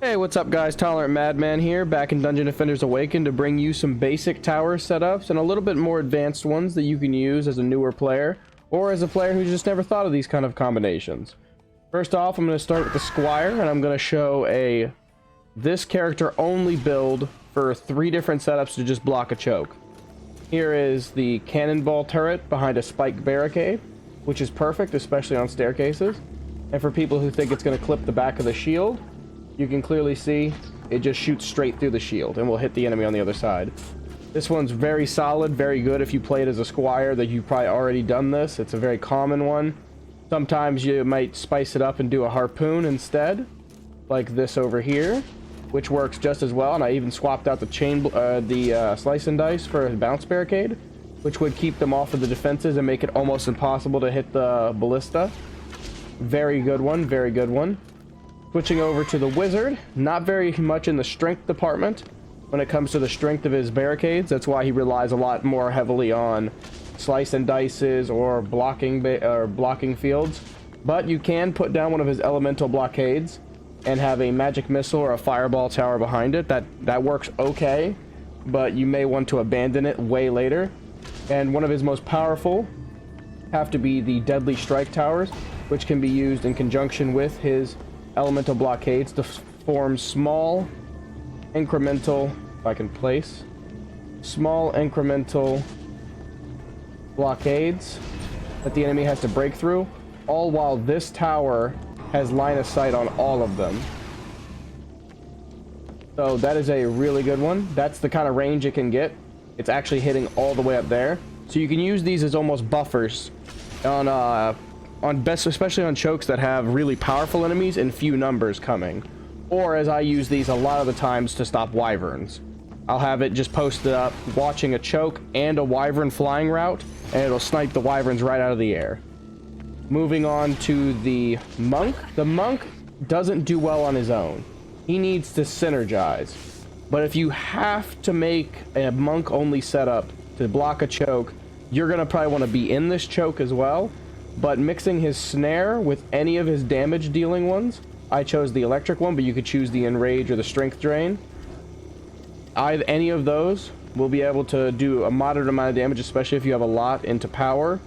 Hey, what's up guys? Tolerant Madman here, back in Dungeon Defenders Awakened to bring you some basic tower setups and a little bit more advanced ones that you can use as a newer player or as a player who just never thought of these kind of combinations. First off, I'm going to start with the Squire, and I'm going to show this character only build for 3 different setups to just block a choke. Here is the cannonball turret behind a spike barricade, which is perfect, especially on staircases. And for people who think it's going to clip the back of the shield, you can clearly see it just shoots straight through the shield and will hit the enemy on the other side. This one's very solid, very good if you play it as a Squire, that you've probably already done this. It's a very common one. Sometimes you might spice it up and do a harpoon instead, like this over here, which works just as well. And I even swapped out the slice and dice for a bounce barricade, which would keep them off of the defenses and make it almost impossible to hit the ballista. Very good one, very good one. Switching over to the Wizard, not very much in the strength department when it comes to the strength of his barricades. That's why he relies a lot more heavily on slice and dices or blocking fields. But you can put down one of his elemental blockades and have a magic missile or a fireball tower behind it. That works okay, but you may want to abandon it way later. And one of his most powerful have to be the deadly strike towers, which can be used in conjunction with his elemental blockades to form small incremental, if I can place, small incremental blockades that the enemy has to break through, all while this tower has line of sight on all of them. So that is a really good one. That's the kind of range it can get. It's actually hitting all the way up there. So you can use these as almost buffers especially on chokes that have really powerful enemies and few numbers coming. Or as I use these a lot of the times to stop wyverns. I'll have it just posted up watching a choke and a wyvern flying route, and it'll snipe the wyverns right out of the air. Moving on to the monk. The monk doesn't do well on his own. He needs to synergize. But if you have to make a monk only setup to block a choke, you're gonna probably want to be in this choke as well. But mixing his snare with any of his damage dealing ones, I chose the electric one, but you could choose the enrage or the strength drain. Any of those will be able to do a moderate amount of damage, especially if you have a lot into power.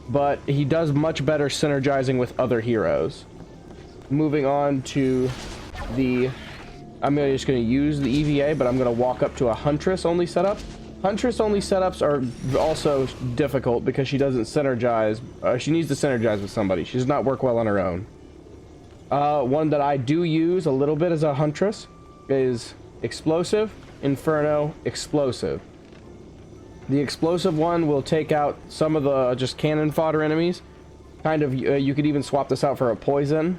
But he does much better synergizing with other heroes. Moving on to the, I'm just going to use the EVA, but I'm going to walk up to a Huntress only setup. Huntress only setups are also difficult because she doesn't synergize. She needs to synergize with somebody. She does not work well on her own. One that I do use a little bit as a Huntress is Explosive, Inferno, Explosive. The explosive one will take out some of the just cannon fodder enemies. You could even swap this out for a poison.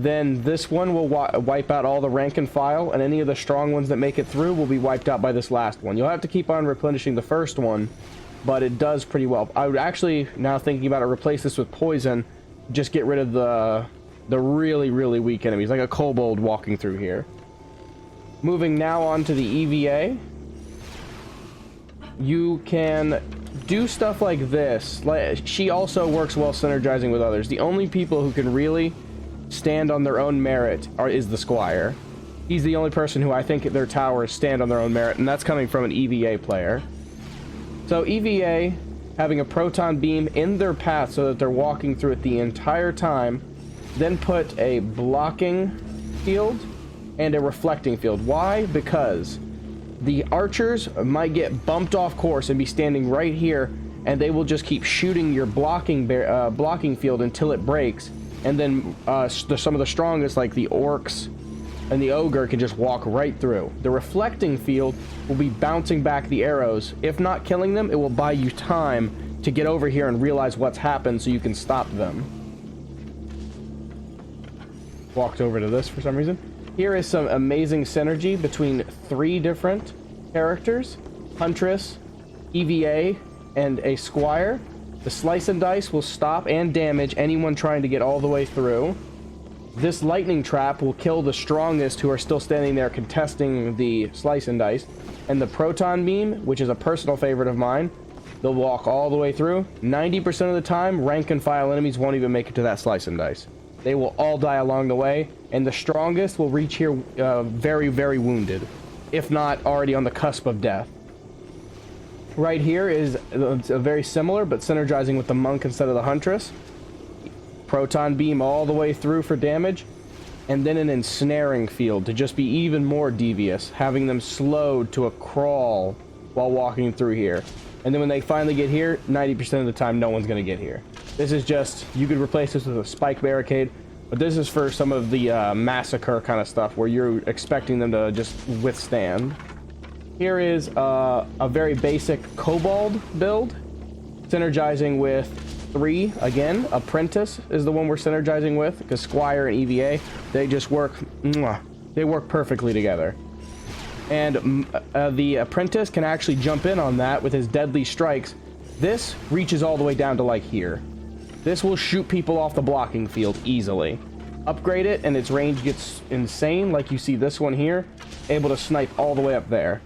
Then this one will wipe out all the rank and file, and any of the strong ones that make it through will be wiped out by this last one. You'll have to keep on replenishing the first one, but it does pretty well. I would actually, now thinking about it, replace this with poison. Just get rid of the really, really weak enemies, like a kobold walking through here. Moving now on to the EVA. You can do stuff like this. She also works well synergizing with others. The only people who can really stand on their own merit is the Squire. He's the only person who I think their towers stand on their own merit, and that's coming from an EVA player. So EVA having a proton beam in their path so that they're walking through it the entire time, then put a blocking field and a reflecting field. Why? Because the archers might get bumped off course and be standing right here, and they will just keep shooting your blocking field until it breaks. And then some of the strongest, like the orcs and the ogre, can just walk right through. The reflecting field will be bouncing back the arrows. If not killing them, it will buy you time to get over here and realize what's happened so you can stop them. Walked over to this for some reason. Here is some amazing synergy between 3 different characters: Huntress, EVA, and a Squire. The slice and dice will stop and damage anyone trying to get all the way through. This lightning trap will kill the strongest who are still standing there contesting the slice and dice. And the proton beam, which is a personal favorite of mine, they'll walk all the way through. 90% of the time, rank and file enemies won't even make it to that slice and dice. they will all die along the way, and the strongest will reach here very, very wounded, if not already on the cusp of death. Right here is very similar, but synergizing with the monk instead of the huntress. Proton beam all the way through for damage, and then an ensnaring field to just be even more devious, having them slowed to a crawl while walking through here. And then when they finally get here, 90% of the time no one's going to get here. This is just, you could replace this with a spike barricade, but this is for some of the massacre kind of stuff where you're expecting them to just withstand. Here is a very basic kobold build, synergizing with 3 again. Apprentice is the one we're synergizing with, because Squire and EVA, they just work, they work perfectly together. And the Apprentice can actually jump in on that with his deadly strikes. This reaches all the way down to like here. This will shoot people off the blocking field easily. Upgrade it and its range gets insane, like you see this one here, able to snipe all the way up there.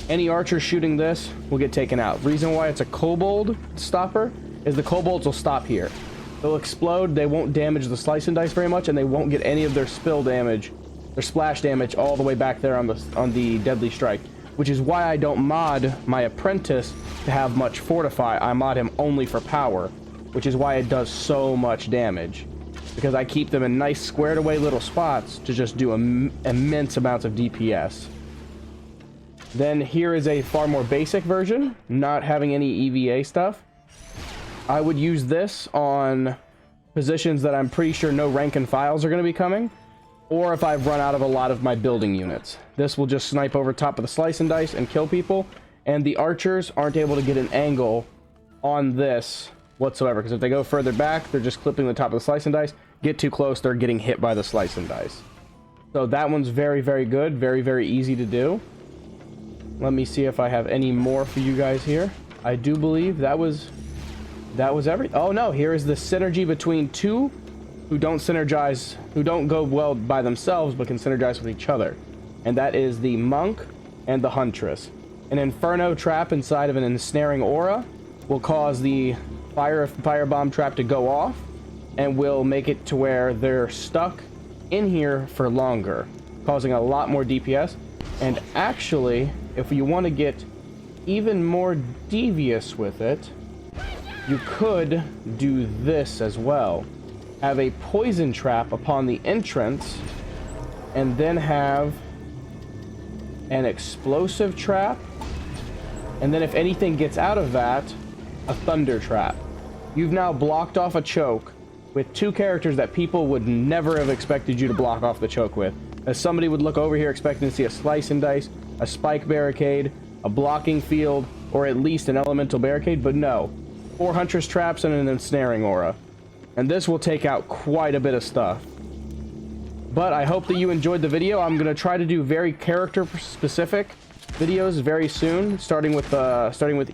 Any archer shooting this will get taken out. Reason why it's a kobold stopper is the kobolds will stop here. They'll explode, they won't damage the slice and dice very much, and they won't get any of their spill damage, their splash damage all the way back there on the deadly strike, which is why I don't mod my apprentice to have much fortify. I mod him only for power, which is why it does so much damage, because I keep them in nice squared away little spots to just do immense amounts of DPS. Then here is a far more basic version, not having any EVA stuff. I would use this on positions that I'm pretty sure no rank and files are going to be coming, or if I've run out of a lot of my building units. This will just snipe over top of the slice and dice and kill people, and the archers aren't able to get an angle on this whatsoever, because if they go further back, they're just clipping the top of the slice and dice. Get too close, they're getting hit by the slice and dice. So that one's very, very good, very, very easy to do. Let me see if I have any more for you guys here. I do believe that was everything. Oh no, here is the synergy between two who don't synergize, who don't go well by themselves, but can synergize with each other. And that is the monk and the huntress. An inferno trap inside of an ensnaring aura will cause the firebomb trap to go off, and will make it to where they're stuck in here for longer, causing a lot more DPS. And actually, if you want to get even more devious with it, you could do this as well. Have a poison trap upon the entrance, and then have an explosive trap, and then if anything gets out of that, a thunder trap. You've now blocked off a choke with 2 characters that people would never have expected you to block off the choke with. As somebody would look over here expecting to see a slice and dice, a spike barricade, a blocking field, or at least an elemental barricade, but no. 4 huntress traps and an ensnaring aura. And this will take out quite a bit of stuff. But I hope that you enjoyed the video. I'm going to try to do very character specific videos very soon, starting with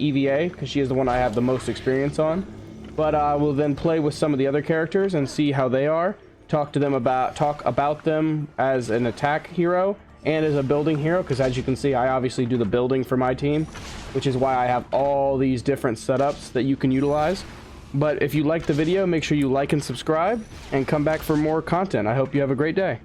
EVA, because she is the one I have the most experience on. But I will then play with some of the other characters and see how they are. Talk about them as an attack hero and as a building hero, because as you can see, I obviously do the building for my team, which is why I have all these different setups that you can utilize. But if you liked the video, make sure you like and subscribe, and come back for more content. I hope you have a great day.